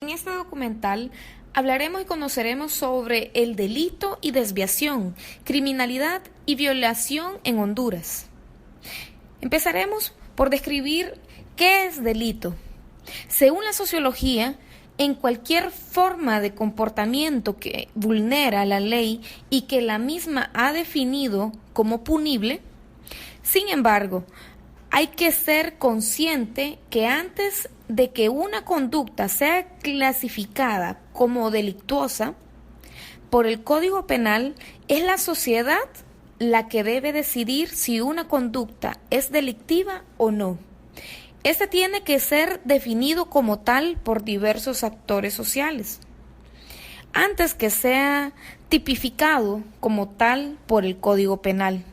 En este documental hablaremos y conoceremos sobre el delito y desviación, criminalidad y violación en Honduras. Empezaremos por describir qué es delito. Según la sociología, en cualquier forma de comportamiento que vulnera la ley y que la misma ha definido como punible. Sin embargo, hay que ser consciente que antes de que una conducta sea clasificada como delictuosa por el Código Penal, es la sociedad la que debe decidir si una conducta es delictiva o no. Este tiene que ser definido como tal por diversos actores sociales, antes que sea tipificado como tal por el Código Penal.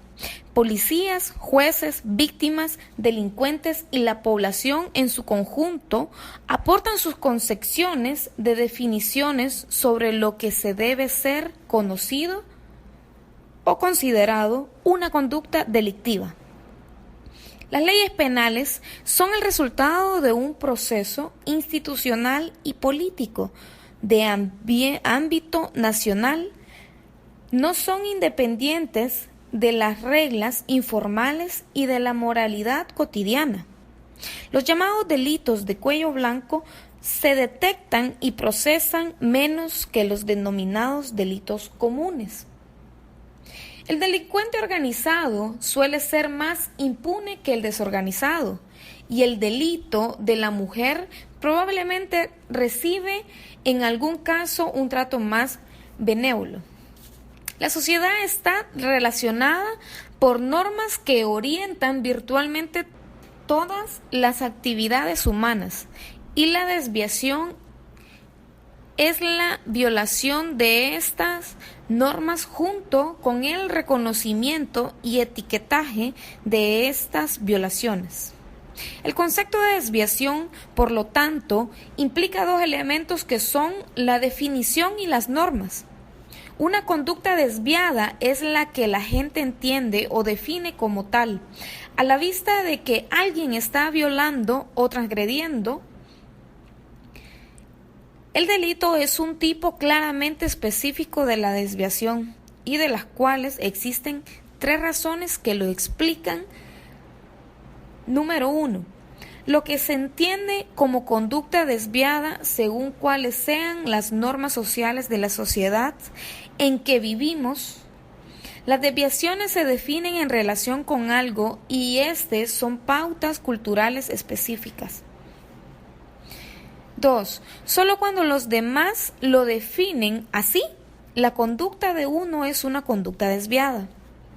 Policías, jueces, víctimas, delincuentes y la población en su conjunto aportan sus concepciones de definiciones sobre lo que se debe ser conocido o considerado una conducta delictiva. Las leyes penales son el resultado de un proceso institucional y político de ámbito nacional. No son independientes de las reglas informales y de la moralidad cotidiana. Los llamados delitos de cuello blanco se detectan y procesan menos que los denominados delitos comunes. El delincuente organizado suele ser más impune que el desorganizado, y el delito de la mujer probablemente recibe en algún caso un trato más benévolo. La sociedad está relacionada por normas que orientan virtualmente todas las actividades humanas, y la desviación es la violación de estas normas junto con el reconocimiento y etiquetaje de estas violaciones. El concepto de desviación, por lo tanto, implica dos elementos que son la definición y las normas. Una conducta desviada es la que la gente entiende o define como tal, a la vista de que alguien está violando o transgrediendo. El delito es un tipo claramente específico de la desviación y de las cuales existen tres razones que lo explican. Número 1. Lo que se entiende como conducta desviada según cuáles sean las normas sociales de la sociedad en que vivimos. Las desviaciones se definen en relación con algo y son pautas culturales específicas. 2. Solo cuando los demás lo definen así, la conducta de uno es una conducta desviada.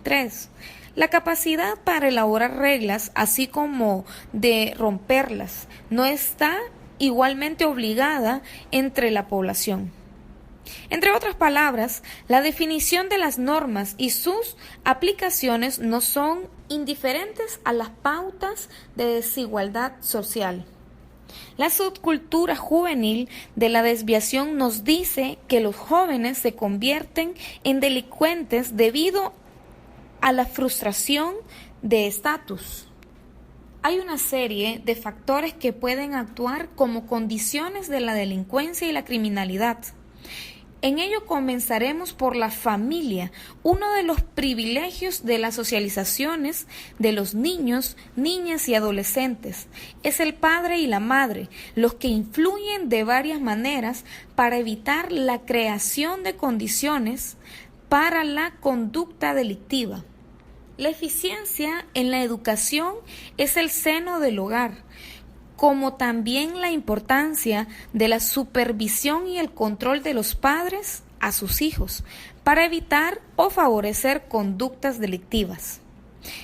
3. La capacidad para elaborar reglas, así como de romperlas, no está igualmente obligada entre la población. Entre otras palabras, la definición de las normas y sus aplicaciones no son indiferentes a las pautas de desigualdad social. La subcultura juvenil de la desviación nos dice que los jóvenes se convierten en delincuentes debido a la frustración de estatus. Hay una serie de factores que pueden actuar como condiciones de la delincuencia y la criminalidad. En ello comenzaremos por la familia, uno de los privilegios de las socializaciones de los niños, niñas y adolescentes. Es el padre y la madre los que influyen de varias maneras para evitar la creación de condiciones para la conducta delictiva. La eficiencia en la educación es el seno del hogar, como también la importancia de la supervisión y el control de los padres a sus hijos, para evitar o favorecer conductas delictivas.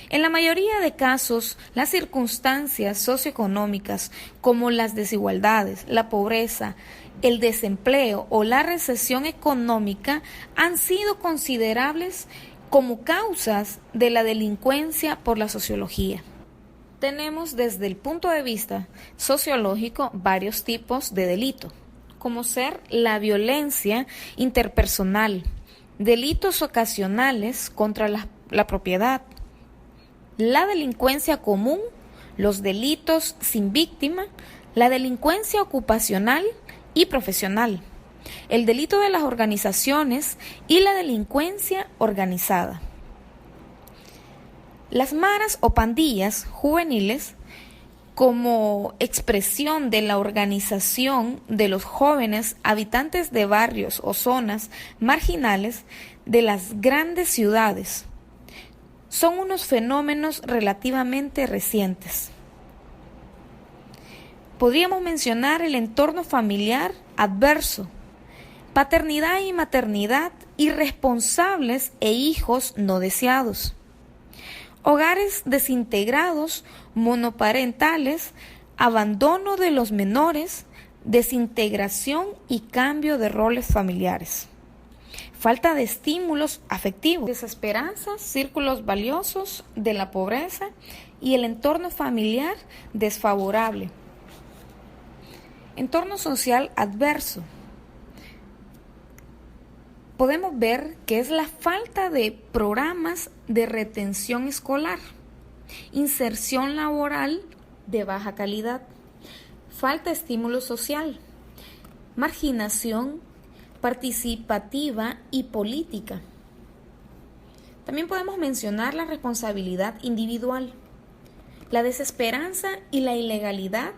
En la mayoría de casos, las circunstancias socioeconómicas, como las desigualdades, la pobreza, el desempleo o la recesión económica, han sido considerables como causas de la delincuencia por la sociología. Tenemos desde el punto de vista sociológico varios tipos de delito, como ser la violencia interpersonal, delitos ocasionales contra la propiedad, la delincuencia común, los delitos sin víctima, la delincuencia ocupacional y profesional, el delito de las organizaciones y la delincuencia organizada. Las maras o pandillas juveniles, como expresión de la organización de los jóvenes habitantes de barrios o zonas marginales de las grandes ciudades, son unos fenómenos relativamente recientes. Podríamos mencionar el entorno familiar adverso, paternidad y maternidad irresponsables e hijos no deseados, hogares desintegrados, monoparentales, abandono de los menores, desintegración y cambio de roles familiares, falta de estímulos afectivos, desesperanza, círculos valiosos de la pobreza y el entorno familiar desfavorable. Entorno social adverso. Podemos ver que es la falta de programas de retención escolar, inserción laboral de baja calidad, falta de estímulo social, marginación participativa y política. También podemos mencionar la responsabilidad individual, la desesperanza y la ilegalidad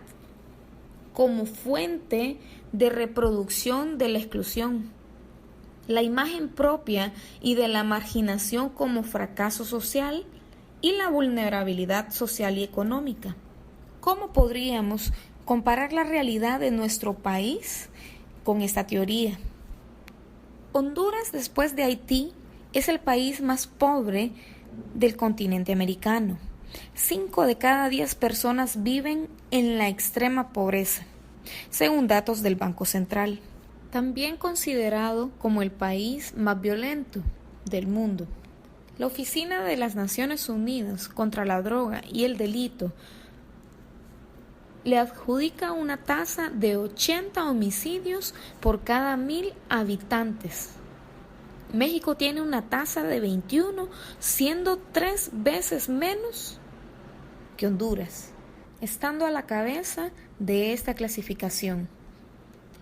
como fuente de reproducción de la exclusión, la imagen propia y de la marginación como fracaso social y la vulnerabilidad social y económica. ¿Cómo podríamos comparar la realidad de nuestro país con esta teoría? Honduras, después de Haití, es el país más pobre del continente americano. 5 de cada 10 personas viven en la extrema pobreza, según datos del Banco Central. También considerado como el país más violento del mundo. La Oficina de las Naciones Unidas contra la Droga y el Delito le adjudica una tasa de 80 homicidios por cada 1,000 habitantes. México tiene una tasa de 21, siendo 3 veces menos que Honduras, estando a la cabeza de esta clasificación.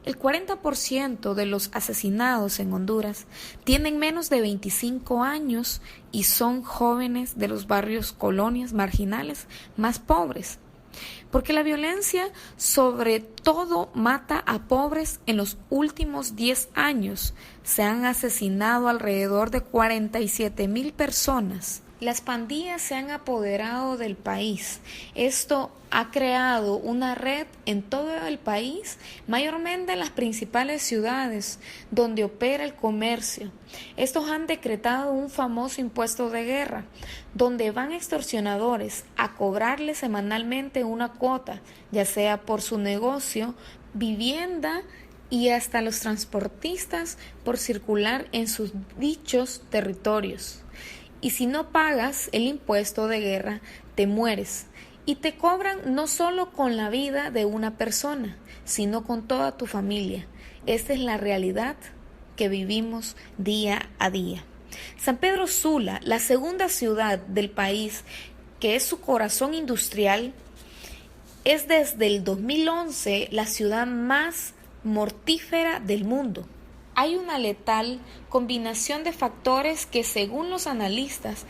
El 40% de los asesinados en Honduras tienen menos de 25 años y son jóvenes de los barrios colonias marginales más pobres. Porque la violencia sobre todo mata a pobres. En los últimos 10 años se han asesinado alrededor de 47,000 personas. Las pandillas se han apoderado del país. Esto ha creado una red en todo el país, mayormente en las principales ciudades donde opera el comercio. Estos han decretado un famoso impuesto de guerra, donde van extorsionadores a cobrarle semanalmente una cuota, ya sea por su negocio, vivienda y hasta los transportistas por circular en sus dichos territorios. Y si no pagas el impuesto de guerra, te mueres. Y te cobran no solo con la vida de una persona, sino con toda tu familia. Esta es la realidad que vivimos día a día. San Pedro Sula, la segunda ciudad del país, que es su corazón industrial, es desde el 2011 la ciudad más mortífera del mundo. Hay una letal combinación de factores que, según los analistas,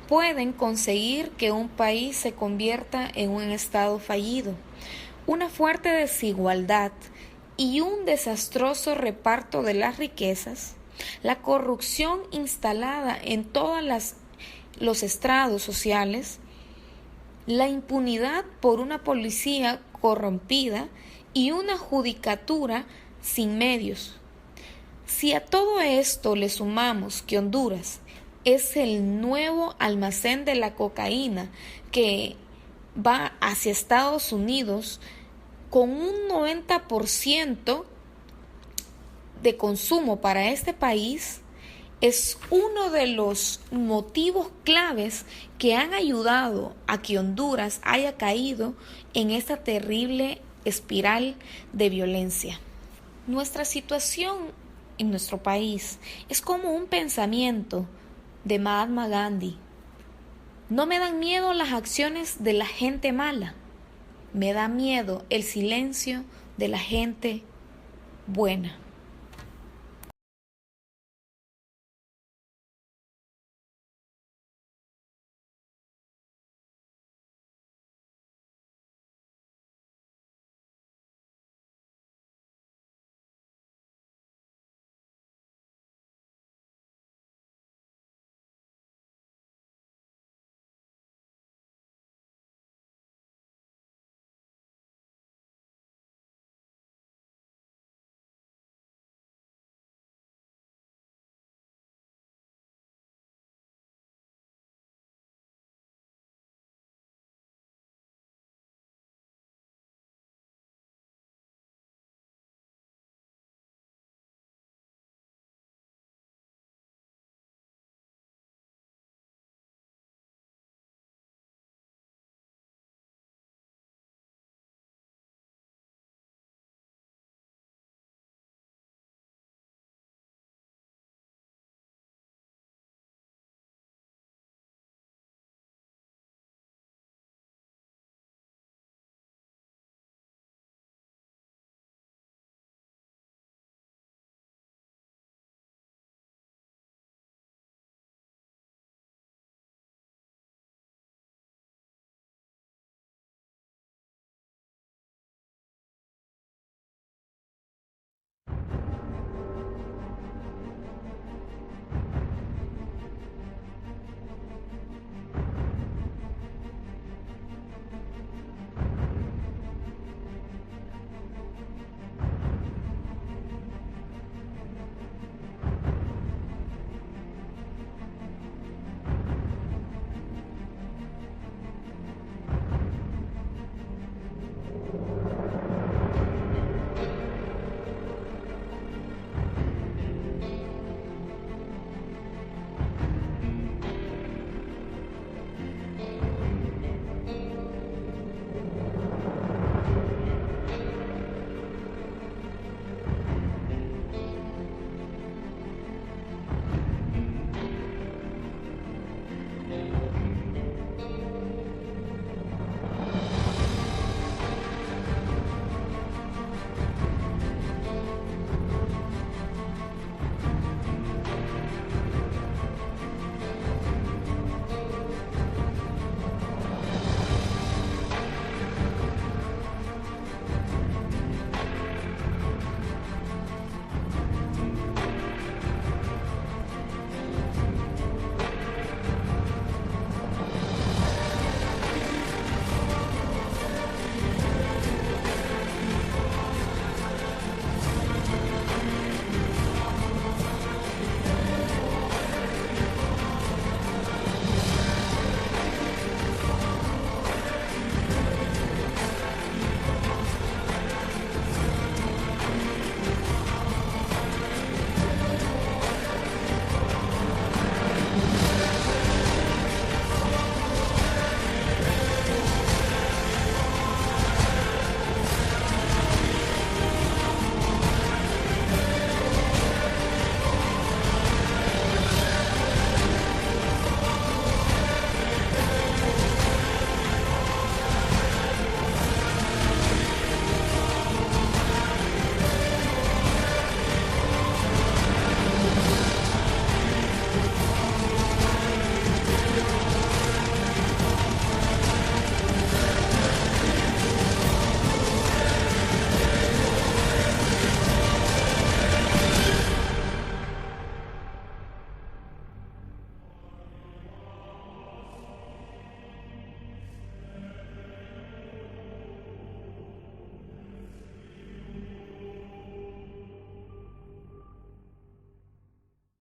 pueden conseguir que un país se convierta en un estado fallido. Una fuerte desigualdad y un desastroso reparto de las riquezas, la corrupción instalada en todos los estrados sociales, la impunidad por una policía corrompida y una judicatura sin medios. Si a todo esto le sumamos que Honduras es el nuevo almacén de la cocaína que va hacia Estados Unidos con un 90% de consumo para este país, es uno de los motivos claves que han ayudado a que Honduras haya caído en esta terrible espiral de violencia. Nuestra situación en nuestro país es como un pensamiento de Mahatma Gandhi. No me dan miedo las acciones de la gente mala, me da miedo el silencio de la gente buena.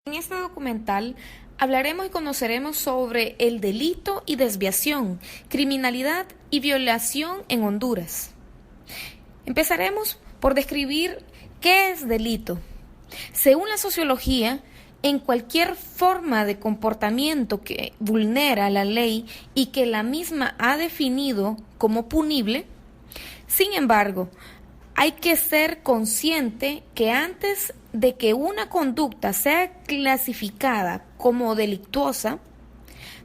En este documental hablaremos y conoceremos sobre el delito y desviación, criminalidad y violación en Honduras. Empezaremos por describir qué es delito. Según la sociología, en cualquier forma de comportamiento que vulnera la ley y que la misma ha definido como punible. Sin embargo, hay que ser consciente que antes de que una conducta sea clasificada como delictuosa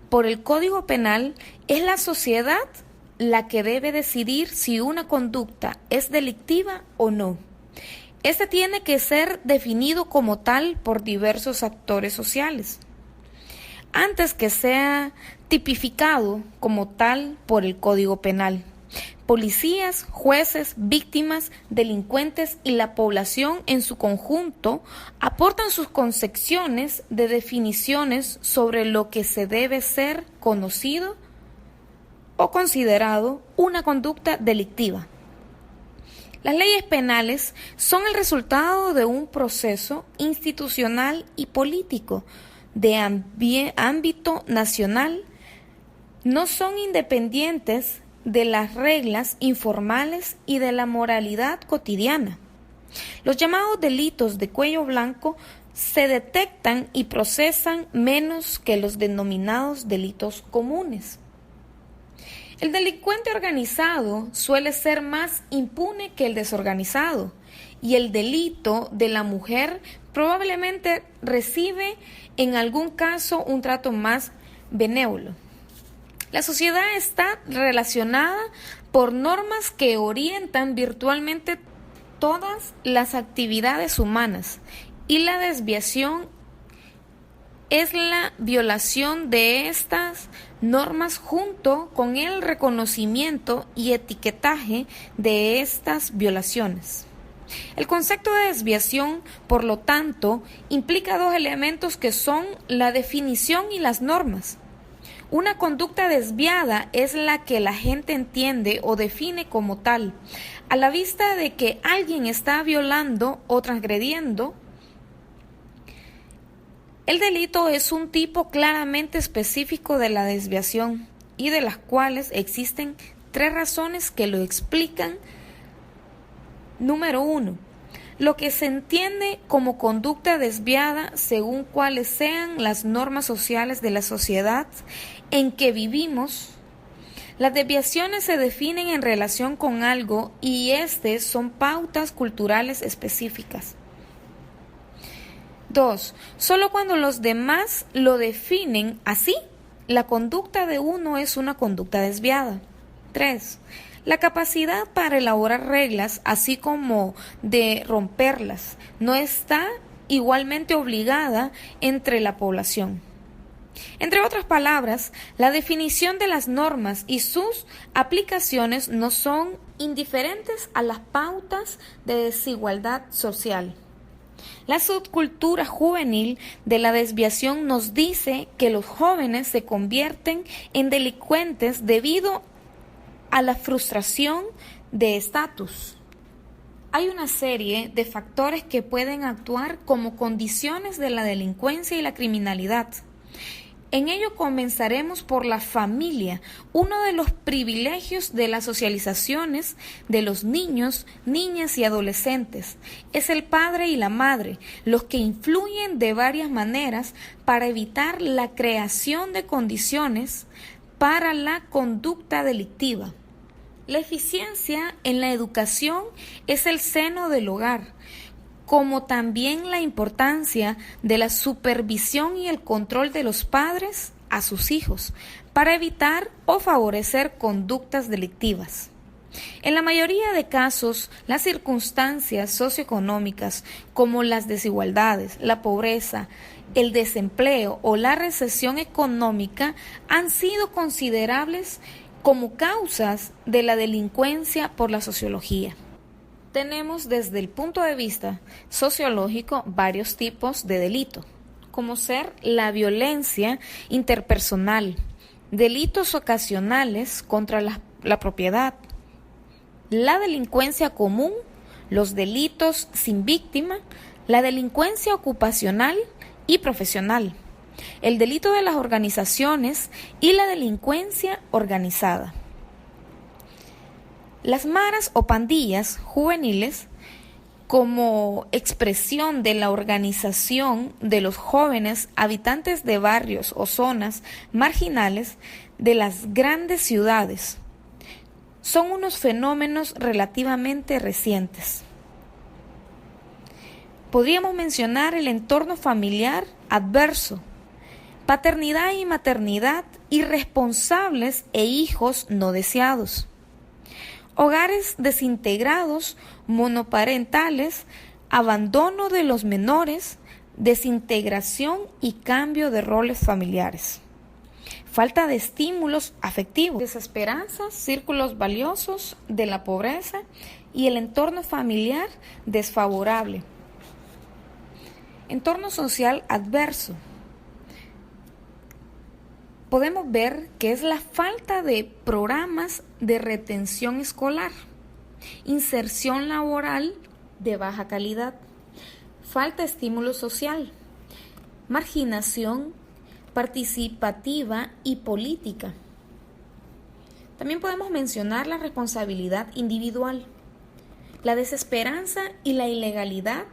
por el Código Penal, es la sociedad la que debe decidir si una conducta es delictiva o no. Este tiene que ser definido como tal por diversos actores sociales, antes que sea tipificado como tal por el Código Penal. Policías, jueces, víctimas, delincuentes y la población en su conjunto aportan sus concepciones de definiciones sobre lo que se debe ser conocido o considerado una conducta delictiva. Las leyes penales son el resultado de un proceso institucional y político de ámbito nacional. No son independientes de las reglas informales y de la moralidad cotidiana. Los llamados delitos de cuello blanco se detectan y procesan menos que los denominados delitos comunes. El delincuente organizado suele ser más impune que el desorganizado, y el delito de la mujer probablemente recibe en algún caso un trato más benévolo. La sociedad está relacionada por normas que orientan virtualmente todas las actividades humanas, y la desviación es la violación de estas normas junto con el reconocimiento y etiquetaje de estas violaciones. El concepto de desviación, por lo tanto, implica dos elementos que son la definición y las normas. Una conducta desviada es la que la gente entiende o define como tal, a la vista de que alguien está violando o transgrediendo. El delito es un tipo claramente específico de la desviación y de las cuales existen tres razones que lo explican. Número 1. Lo que se entiende como conducta desviada según cuáles sean las normas sociales de la sociedad en que vivimos. Las desviaciones se definen en relación con algo y estas son pautas culturales específicas. 2. Solo cuando los demás lo definen así, la conducta de uno es una conducta desviada. 3. La capacidad para elaborar reglas, así como de romperlas, no está igualmente obligada entre la población. Entre otras palabras, la definición de las normas y sus aplicaciones no son indiferentes a las pautas de desigualdad social. La subcultura juvenil de la desviación nos dice que los jóvenes se convierten en delincuentes debido a la frustración de estatus. Hay una serie de factores que pueden actuar como condiciones de la delincuencia y la criminalidad. En ello comenzaremos por la familia, uno de los privilegios de las socializaciones de los niños, niñas y adolescentes. Es el padre y la madre los que influyen de varias maneras para evitar la creación de condiciones para la conducta delictiva. La eficiencia en la educación es el seno del hogar, como también la importancia de la supervisión y el control de los padres a sus hijos para evitar o favorecer conductas delictivas. En la mayoría de casos, las circunstancias socioeconómicas como las desigualdades, la pobreza, el desempleo o la recesión económica han sido considerables como causas de la delincuencia por la sociología. Tenemos desde el punto de vista sociológico varios tipos de delito, como ser la violencia interpersonal, delitos ocasionales contra la propiedad, la delincuencia común, los delitos sin víctima, la delincuencia ocupacional y profesional, el delito de las organizaciones y la delincuencia organizada. Las maras o pandillas juveniles, como expresión de la organización de los jóvenes habitantes de barrios o zonas marginales de las grandes ciudades, son unos fenómenos relativamente recientes. Podríamos mencionar el entorno familiar adverso, paternidad y maternidad irresponsables e hijos no deseados. Hogares desintegrados, monoparentales, abandono de los menores, desintegración y cambio de roles familiares. Falta de estímulos afectivos, desesperanza, círculos valiosos de la pobreza y el entorno familiar desfavorable. Entorno social adverso. Podemos ver que es la falta de programas de retención escolar, inserción laboral de baja calidad, falta de estímulo social, marginación participativa y política. También podemos mencionar la responsabilidad individual, la desesperanza y la ilegalidad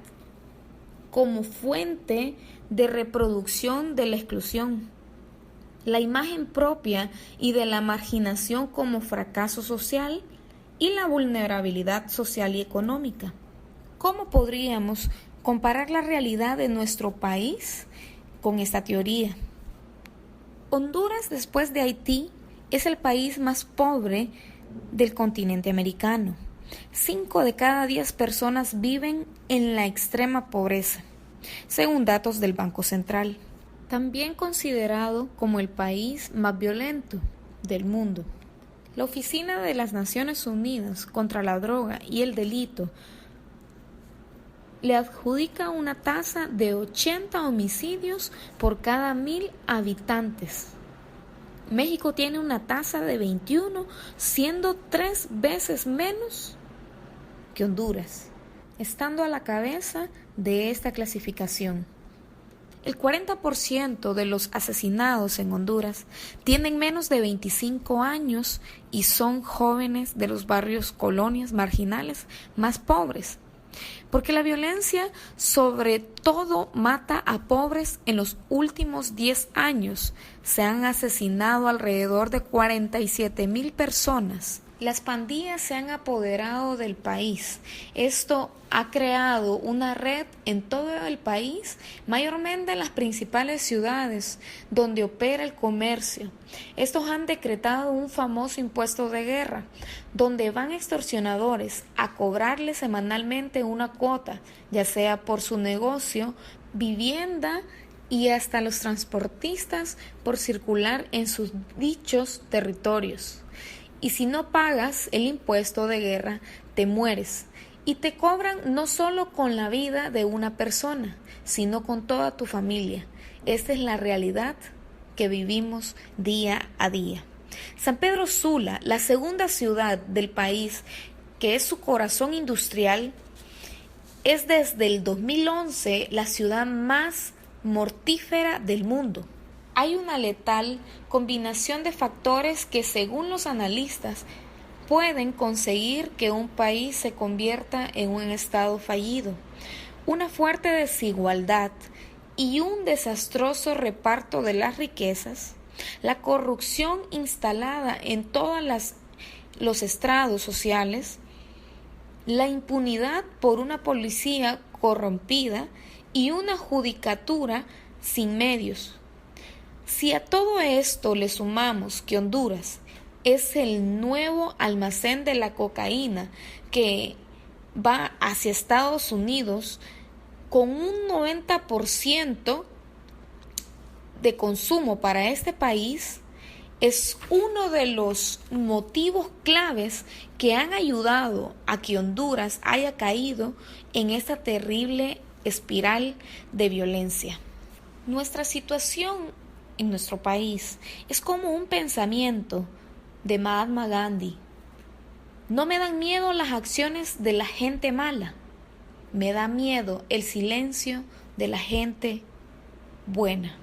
como fuente de reproducción de la exclusión, la imagen propia y de la marginación como fracaso social y la vulnerabilidad social y económica. ¿Cómo podríamos comparar la realidad de nuestro país con esta teoría? Honduras, después de Haití, es el país más pobre del continente americano. 5 de cada 10 personas viven en la extrema pobreza, según datos del Banco Central. También considerado como el país más violento del mundo. La Oficina de las Naciones Unidas contra la Droga y el Delito le adjudica una tasa de 80 homicidios por cada 1,000 habitantes. México tiene una tasa de 21, siendo 3 veces menos que Honduras, estando a la cabeza de esta clasificación. El 40% de los asesinados en Honduras tienen menos de 25 años y son jóvenes de los barrios colonias marginales más pobres. Porque la violencia sobre todo mata a pobres. En los últimos 10 años se han asesinado alrededor de 47,000 personas. Las pandillas se han apoderado del país. Esto ha creado una red en todo el país, mayormente en las principales ciudades donde opera el comercio. Estos han decretado un famoso impuesto de guerra, donde van extorsionadores a cobrarle semanalmente una cuota, ya sea por su negocio, vivienda y hasta los transportistas por circular en sus dichos territorios. Y si no pagas el impuesto de guerra, te mueres. Y te cobran no solo con la vida de una persona, sino con toda tu familia. Esta es la realidad que vivimos día a día. San Pedro Sula, la segunda ciudad del país, que es su corazón industrial, es desde el 2011 la ciudad más mortífera del mundo. Hay una letal combinación de factores que, según los analistas, pueden conseguir que un país se convierta en un estado fallido. Una fuerte desigualdad y un desastroso reparto de las riquezas, la corrupción instalada en todos los estrados sociales, la impunidad por una policía corrompida y una judicatura sin medios. Si a todo esto le sumamos que Honduras es el nuevo almacén de la cocaína que va hacia Estados Unidos con un 90% de consumo para este país, es uno de los motivos claves que han ayudado a que Honduras haya caído en esta terrible espiral de violencia. Nuestra situación en nuestro país es como un pensamiento de Mahatma Gandhi. No me dan miedo las acciones de la gente mala, me da miedo el silencio de la gente buena.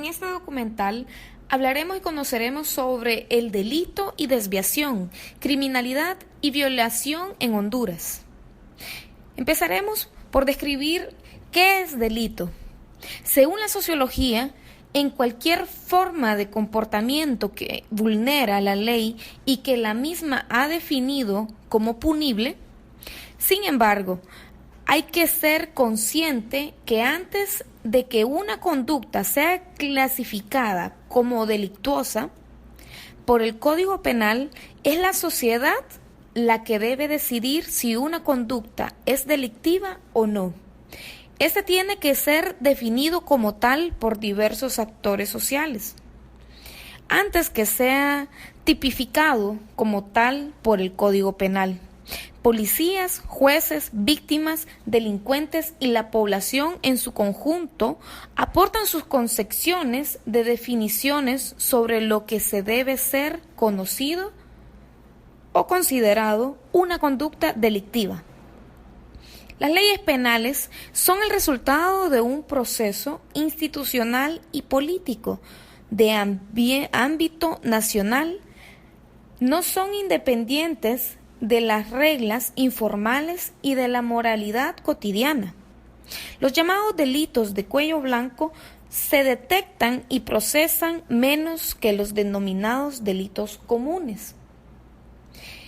este documental hablaremos y conoceremos sobre el delito y desviación, criminalidad y violación en Honduras. Empezaremos por describir qué es delito. Según la sociología, en cualquier forma de comportamiento que vulnera la ley y que la misma ha definido como punible. Sin embargo, hay que ser consciente que antes de que una conducta sea clasificada como delictuosa por el Código Penal, es la sociedad la que debe decidir si una conducta es delictiva o no. Este tiene que ser definido como tal por diversos actores sociales, antes que sea tipificado como tal por el Código Penal. Policías, jueces, víctimas, delincuentes y la población en su conjunto aportan sus concepciones de definiciones sobre lo que se debe ser conocido o considerado una conducta delictiva. Las leyes penales son el resultado de un proceso institucional y político de ámbito nacional. No son independientes de las reglas informales y de la moralidad cotidiana. Los llamados delitos de cuello blanco se detectan y procesan menos que los denominados delitos comunes.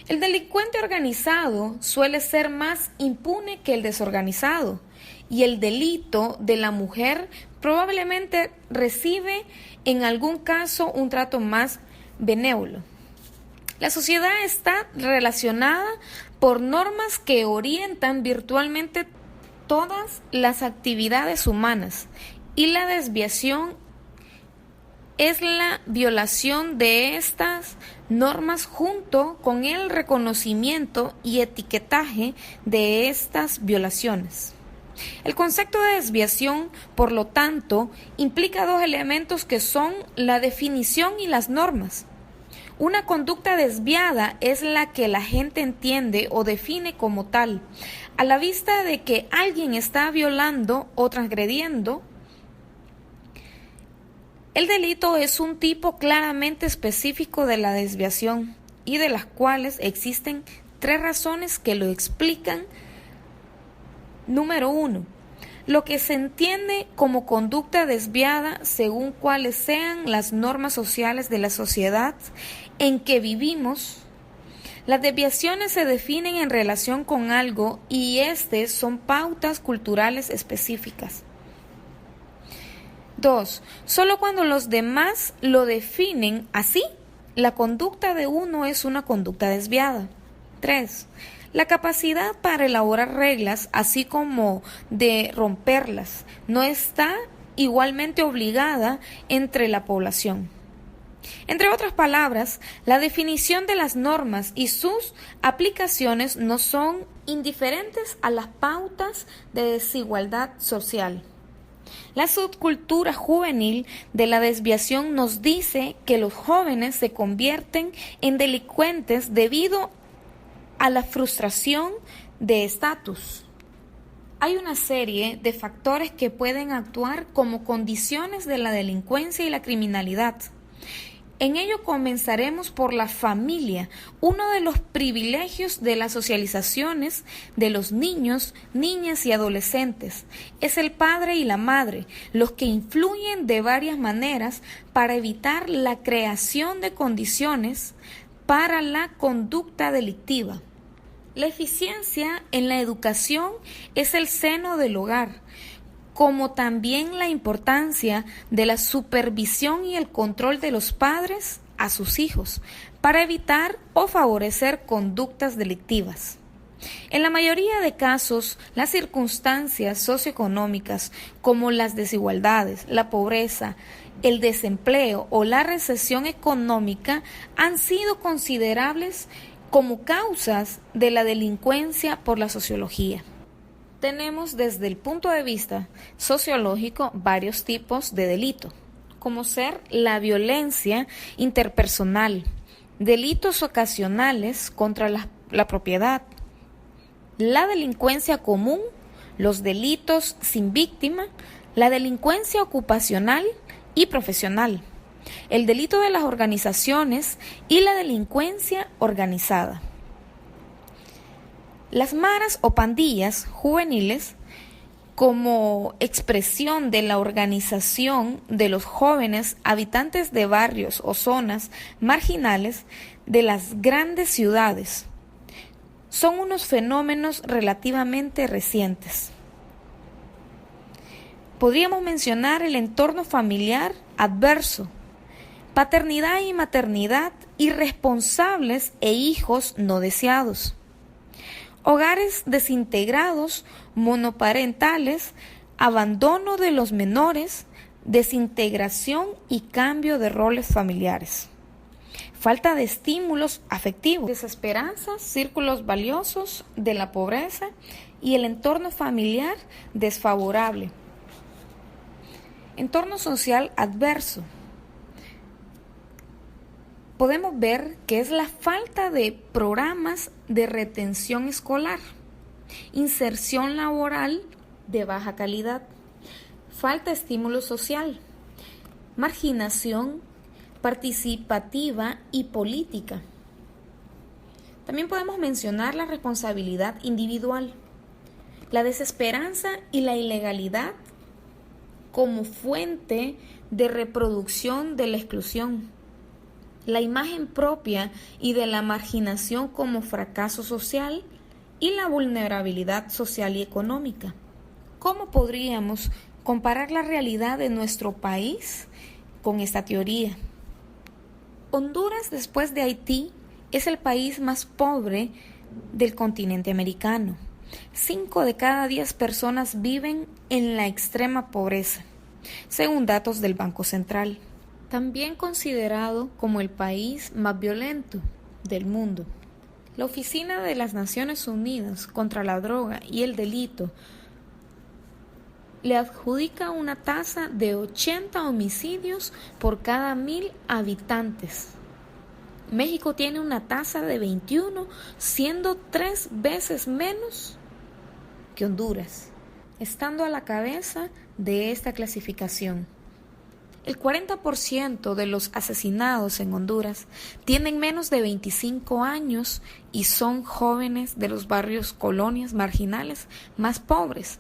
El delincuente organizado suele ser más impune que el desorganizado, y el delito de la mujer probablemente recibe en algún caso un trato más benévolo. La sociedad está relacionada por normas que orientan virtualmente todas las actividades humanas, y la desviación es la violación de estas normas junto con el reconocimiento y etiquetaje de estas violaciones. El concepto de desviación, por lo tanto, implica dos elementos que son la definición y las normas. Una conducta desviada es la que la gente entiende o define como tal, a la vista de que alguien está violando o transgrediendo. El delito es un tipo claramente específico de la desviación y de las cuales existen tres razones que lo explican. Número 1. Lo que se entiende como conducta desviada según cuáles sean las normas sociales de la sociedad en que vivimos. Las desviaciones se definen en relación con algo y estas son pautas culturales específicas. 2. Solo cuando los demás lo definen así, la conducta de uno es una conducta desviada. 3. La capacidad para elaborar reglas, así como de romperlas, no está igualmente obligada entre la población. Entre otras palabras, la definición de las normas y sus aplicaciones no son indiferentes a las pautas de desigualdad social. La subcultura juvenil de la desviación nos dice que los jóvenes se convierten en delincuentes debido a la frustración de estatus. Hay una serie de factores que pueden actuar como condiciones de la delincuencia y la criminalidad. En ello comenzaremos por la familia, uno de los privilegios de las socializaciones de los niños, niñas y adolescentes. Es el padre y la madre los que influyen de varias maneras para evitar la creación de condiciones para la conducta delictiva. La eficiencia en la educación es el seno del hogar, como también la importancia de la supervisión y el control de los padres a sus hijos para evitar o favorecer conductas delictivas. En la mayoría de casos, las circunstancias socioeconómicas como las desigualdades, la pobreza, el desempleo o la recesión económica han sido considerables como causas de la delincuencia por la sociología. Tenemos desde el punto de vista sociológico varios tipos de delito, como ser la violencia interpersonal, delitos ocasionales contra la propiedad, la delincuencia común, los delitos sin víctima, la delincuencia ocupacional y profesional, el delito de las organizaciones y la delincuencia organizada. Las maras o pandillas juveniles, como expresión de la organización de los jóvenes habitantes de barrios o zonas marginales de las grandes ciudades, son unos fenómenos relativamente recientes. Podríamos mencionar el entorno familiar adverso, paternidad y maternidad irresponsables e hijos no deseados, hogares desintegrados, monoparentales, abandono de los menores, desintegración y cambio de roles familiares, falta de estímulos afectivos, desesperanza, círculos valiosos de la pobreza y el entorno familiar desfavorable. Entorno social adverso. Podemos ver que es la falta de programas de retención escolar, inserción laboral de baja calidad, falta de estímulo social, marginación participativa y política. También podemos mencionar la responsabilidad individual, la desesperanza y la ilegalidad como fuente de reproducción de la exclusión, la imagen propia y de la marginación como fracaso social y la vulnerabilidad social y económica. ¿Cómo podríamos comparar la realidad de nuestro país con esta teoría? Honduras, después de Haití, es el país más pobre del continente americano. 5 de cada 10 personas viven en la extrema pobreza, según datos del Banco Central. También considerado como el país más violento del mundo. La Oficina de las Naciones Unidas contra la Droga y el Delito le adjudica una tasa de 80 homicidios por cada 1,000 habitantes. México tiene una tasa de 21, siendo 3 veces menos que Honduras, estando a la cabeza de esta clasificación. El 40% de los asesinados en Honduras tienen menos de 25 años y son jóvenes de los barrios colonias marginales más pobres.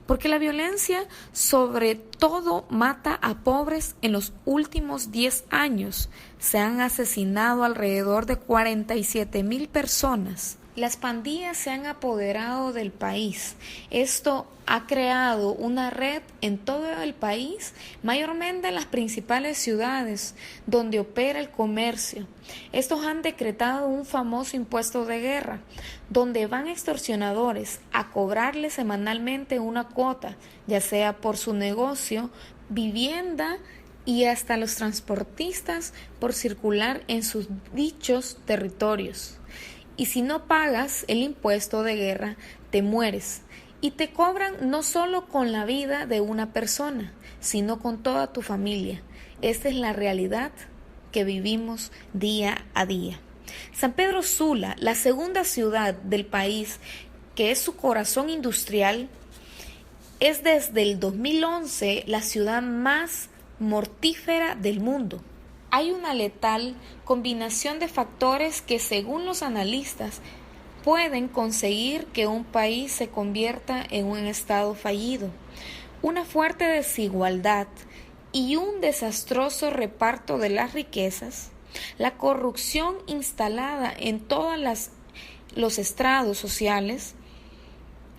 Porque la violencia sobre todo mata a pobres. En los últimos 10 años se han asesinado alrededor de 47,000 personas. Las pandillas se han apoderado del país. Esto ha creado una red en todo el país, mayormente en las principales ciudades donde opera el comercio. Estos han decretado un famoso impuesto de guerra, donde van extorsionadores a cobrarle semanalmente una cuota, ya sea por su negocio, vivienda y hasta los transportistas por circular en sus dichos territorios. Y si no pagas el impuesto de guerra, te mueres. Y te cobran no solo con la vida de una persona, sino con toda tu familia. Esta es la realidad que vivimos día a día. San Pedro Sula, la segunda ciudad del país, que es su corazón industrial, es desde el 2011 la ciudad más mortífera del mundo. Hay una letal combinación de factores que, según los analistas, pueden conseguir que un país se convierta en un estado fallido. Una fuerte desigualdad y un desastroso reparto de las riquezas, la corrupción instalada en todos los estrados sociales,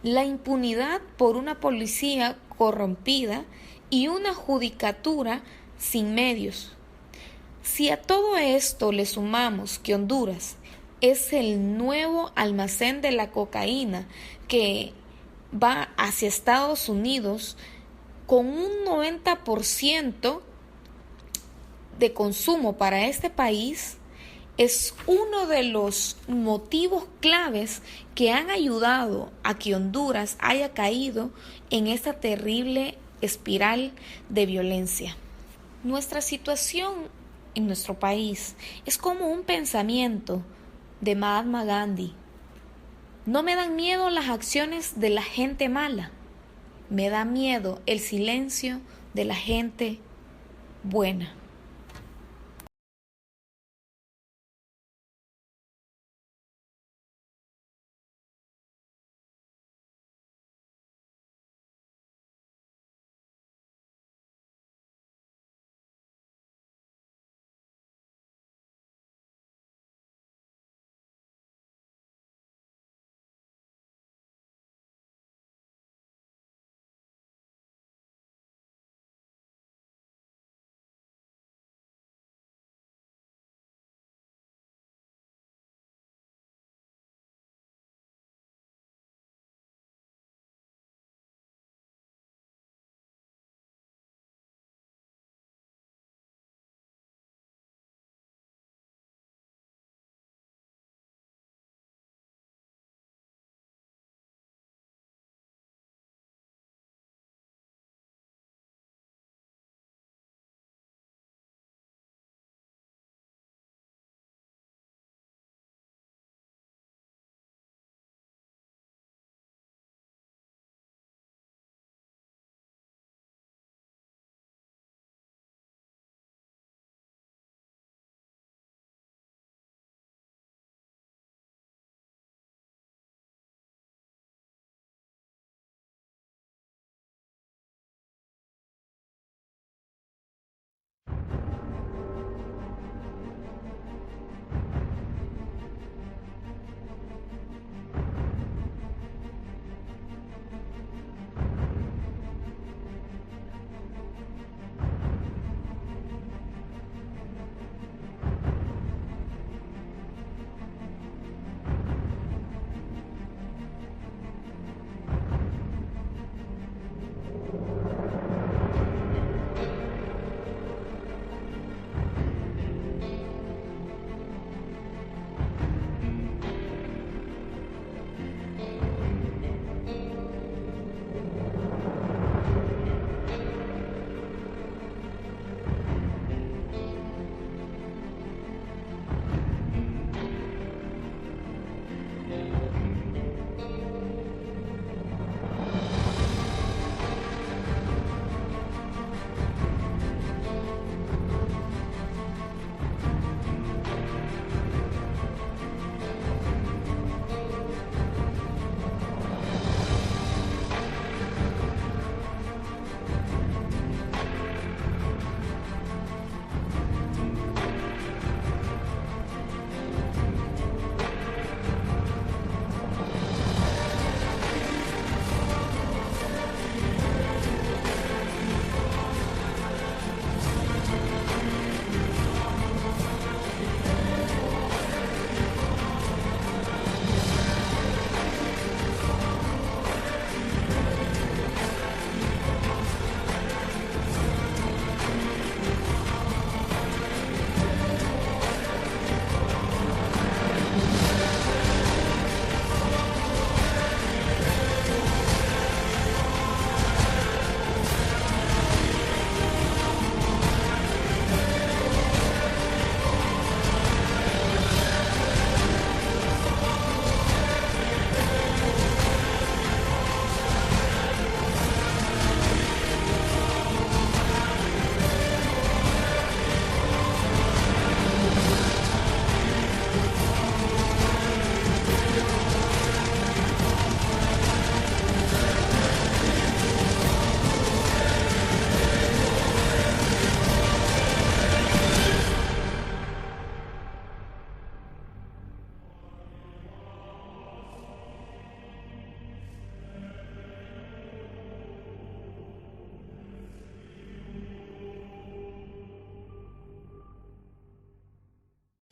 la impunidad por una policía corrompida y una judicatura sin medios. Si a todo esto le sumamos que Honduras es el nuevo almacén de la cocaína que va hacia Estados Unidos con un 90% de consumo para este país, es uno de los motivos claves que han ayudado a que Honduras haya caído en esta terrible espiral de violencia. Nuestra situación en nuestro país es como un pensamiento de Mahatma Gandhi. No me dan miedo las acciones de la gente mala, me da miedo el silencio de la gente buena.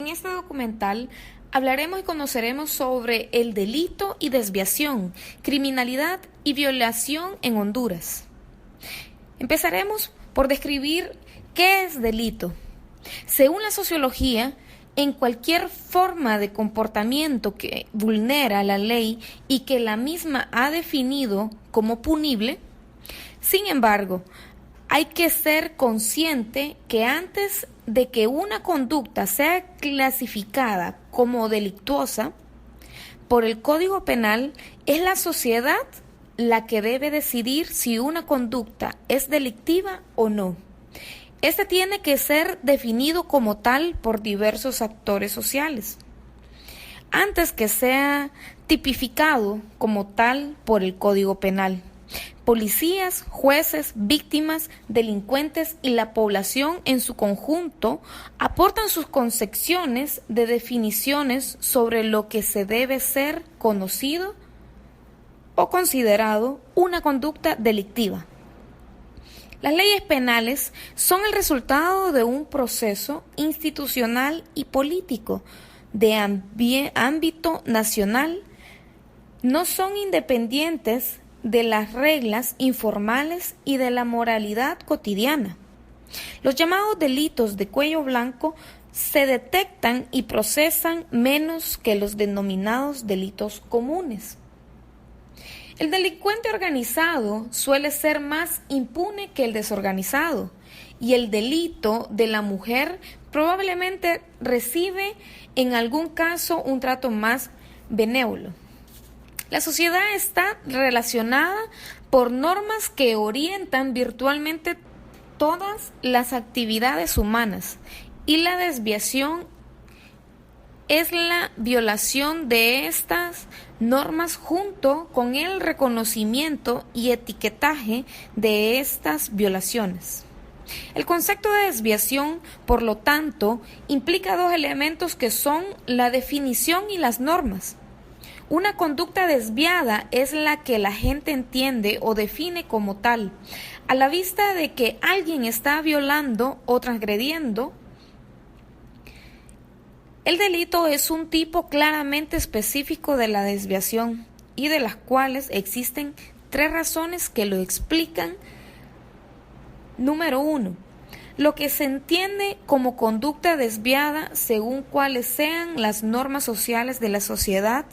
En este documental hablaremos y conoceremos sobre el delito y desviación, criminalidad y violación en Honduras. Empezaremos por describir qué es delito. Según la sociología, en cualquier forma de comportamiento que vulnera la ley y que la misma ha definido como punible. Sin embargo, hay que ser consciente que antes de que una conducta sea clasificada como delictuosa por el Código Penal, es la sociedad la que debe decidir si una conducta es delictiva o no. Este tiene que ser definido como tal por diversos actores sociales, antes que sea tipificado como tal por el Código Penal. Policías, jueces, víctimas, delincuentes y la población en su conjunto aportan sus concepciones de definiciones sobre lo que se debe ser conocido o considerado una conducta delictiva. Las leyes penales son el resultado de un proceso institucional y político de ámbito nacional. No son independientes de las reglas informales y de la moralidad cotidiana. Los llamados delitos de cuello blanco se detectan y procesan menos que los denominados delitos comunes. El delincuente organizado suele ser más impune que el desorganizado, y el delito de la mujer probablemente recibe en algún caso un trato más benévolo. La sociedad está relacionada por normas que orientan virtualmente todas las actividades humanas, y la desviación es la violación de estas normas junto con el reconocimiento y etiquetaje de estas violaciones. El concepto de desviación, por lo tanto, implica dos elementos que son la definición y las normas. Una conducta desviada es la que la gente entiende o define como tal, a la vista de que alguien está violando o transgrediendo. El delito es un tipo claramente específico de la desviación y de las cuales existen tres razones que lo explican. Número 1. Lo que se entiende como conducta desviada según cuáles sean las normas sociales de la sociedad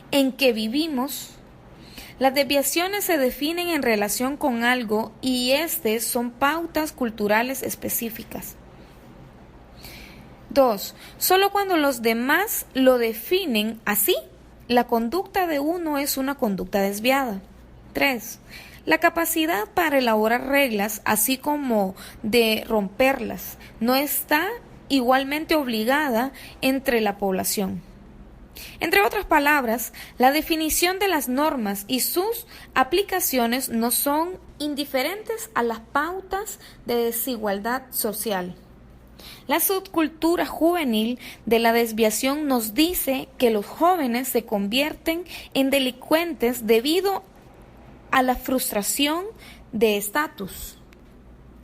en que vivimos. Las desviaciones se definen en relación con algo y estas son pautas culturales específicas. 2. Solo cuando los demás lo definen así, la conducta de uno es una conducta desviada. 3. La capacidad para elaborar reglas, así como de romperlas, no está igualmente obligada entre la población. Entre otras palabras, la definición de las normas y sus aplicaciones no son indiferentes a las pautas de desigualdad social. La subcultura juvenil de la desviación nos dice que los jóvenes se convierten en delincuentes debido a la frustración de estatus.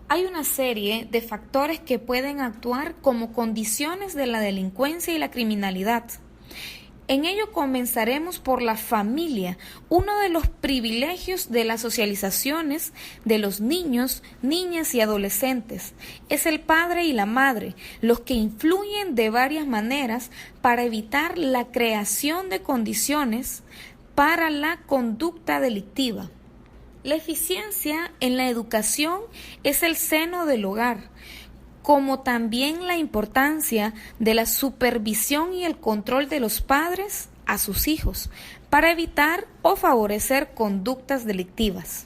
Hay una serie de factores que pueden actuar como condiciones de la delincuencia y la criminalidad. En ello comenzaremos por la familia. Uno de los privilegios de las socializaciones de los niños, niñas y adolescentes es el padre y la madre, los que influyen de varias maneras para evitar la creación de condiciones para la conducta delictiva. La eficiencia en la educación es el seno del hogar, como también la importancia de la supervisión y el control de los padres a sus hijos para evitar o favorecer conductas delictivas.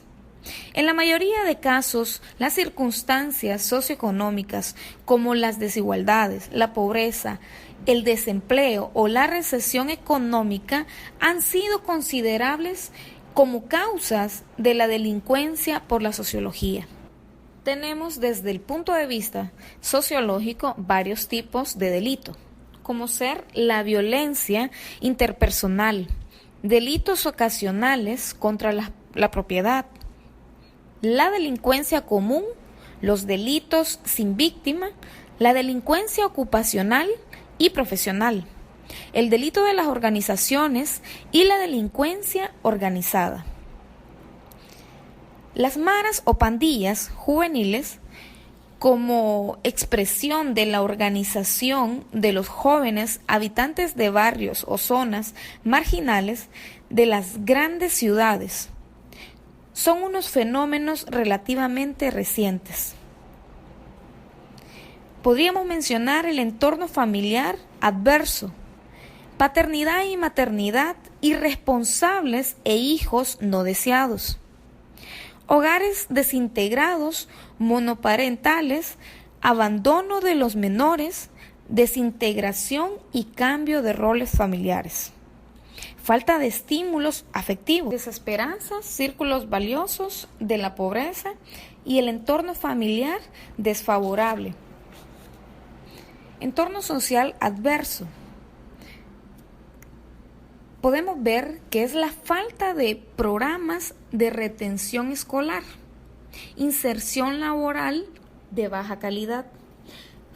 En la mayoría de casos, las circunstancias socioeconómicas como las desigualdades, la pobreza, el desempleo o la recesión económica han sido considerables como causas de la delincuencia por la sociología. Tenemos desde el punto de vista sociológico varios tipos de delito, como ser la violencia interpersonal, delitos ocasionales contra la propiedad, la delincuencia común, los delitos sin víctima, la delincuencia ocupacional y profesional, el delito de las organizaciones y la delincuencia organizada. Las maras o pandillas juveniles, como expresión de la organización de los jóvenes habitantes de barrios o zonas marginales de las grandes ciudades, son unos fenómenos relativamente recientes. Podríamos mencionar el entorno familiar adverso, paternidad y maternidad irresponsables e hijos no deseados. Hogares desintegrados, monoparentales, abandono de los menores, desintegración y cambio de roles familiares. Falta de estímulos afectivos, desesperanza, círculos valiosos de la pobreza y el entorno familiar desfavorable. Entorno social adverso. Podemos ver que es la falta de programas de retención escolar, inserción laboral de baja calidad,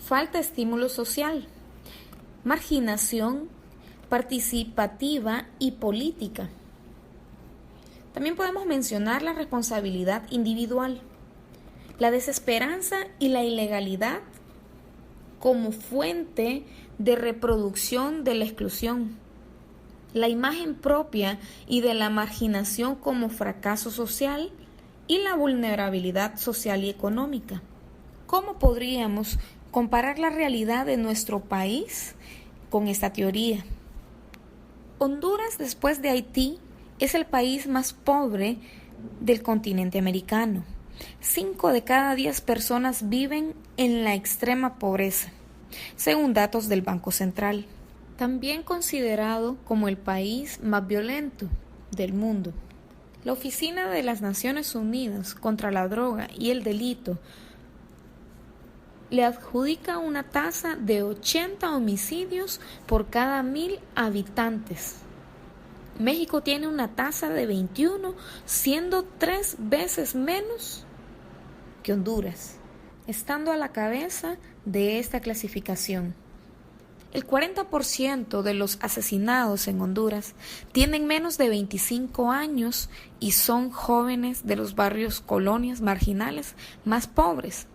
falta de estímulo social, marginación participativa y política. También podemos mencionar la responsabilidad individual, la desesperanza y la ilegalidad como fuente de reproducción de la exclusión, la imagen propia y de la marginación como fracaso social y la vulnerabilidad social y económica. ¿Cómo podríamos comparar la realidad de nuestro país con esta teoría? Honduras, después de Haití, es el país más pobre del continente americano. 5 de cada 10 personas viven en la extrema pobreza, según datos del Banco Central. También considerado como el país más violento del mundo. La Oficina de las Naciones Unidas contra la Droga y el Delito le adjudica una tasa de 80 homicidios por cada 1,000 habitantes. México tiene una tasa de 21, siendo 3 veces menos que Honduras, estando a la cabeza de esta clasificación. El 40% de los asesinados en Honduras tienen menos de 25 años y son jóvenes de los barrios colonias marginales más pobres.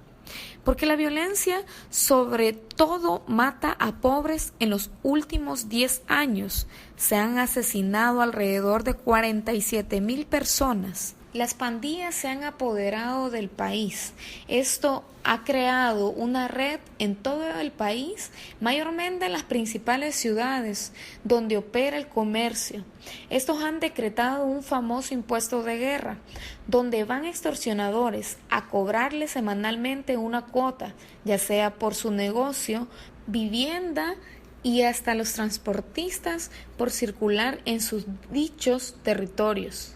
Porque la violencia sobre todo mata a pobres. En los últimos 10 años se han asesinado alrededor de 47,000 personas. Las pandillas se han apoderado del país. Esto ha creado una red en todo el país, mayormente en las principales ciudades donde opera el comercio. Estos han decretado un famoso impuesto de guerra, donde van extorsionadores a cobrarle semanalmente una cuota, ya sea por su negocio, vivienda y hasta los transportistas por circular en sus dichos territorios.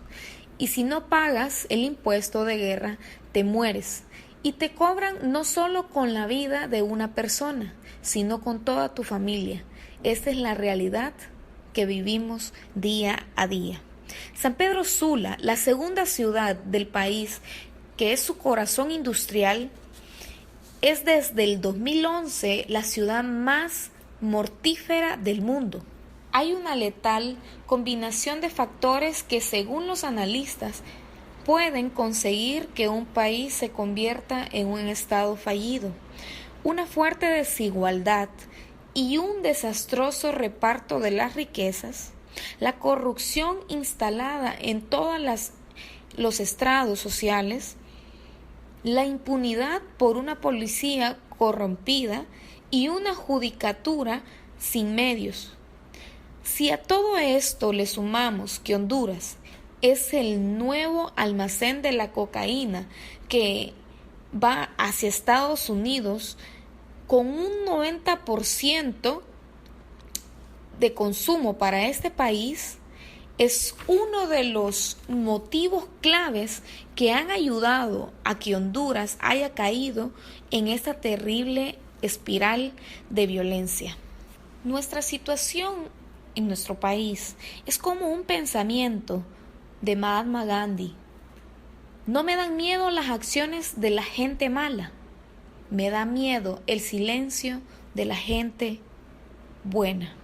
Y si no pagas el impuesto de guerra, te mueres. Y te cobran no solo con la vida de una persona, sino con toda tu familia. Esta es la realidad que vivimos día a día. San Pedro Sula, la segunda ciudad del país, que es su corazón industrial, es desde el 2011 la ciudad más mortífera del mundo. Hay una letal combinación de factores que, según los analistas, pueden conseguir que un país se convierta en un estado fallido. Una fuerte desigualdad y un desastroso reparto de las riquezas, la corrupción instalada en todos los estratos sociales, la impunidad por una policía corrompida y una judicatura sin medios. Si a todo esto le sumamos que Honduras es el nuevo almacén de la cocaína que va hacia Estados Unidos con un 90% de consumo para este país, es uno de los motivos claves que han ayudado a que Honduras haya caído en esta terrible espiral de violencia. Nuestra situación en nuestro país es como un pensamiento de Mahatma Gandhi. No me dan miedo las acciones de la gente mala, me da miedo el silencio de la gente buena.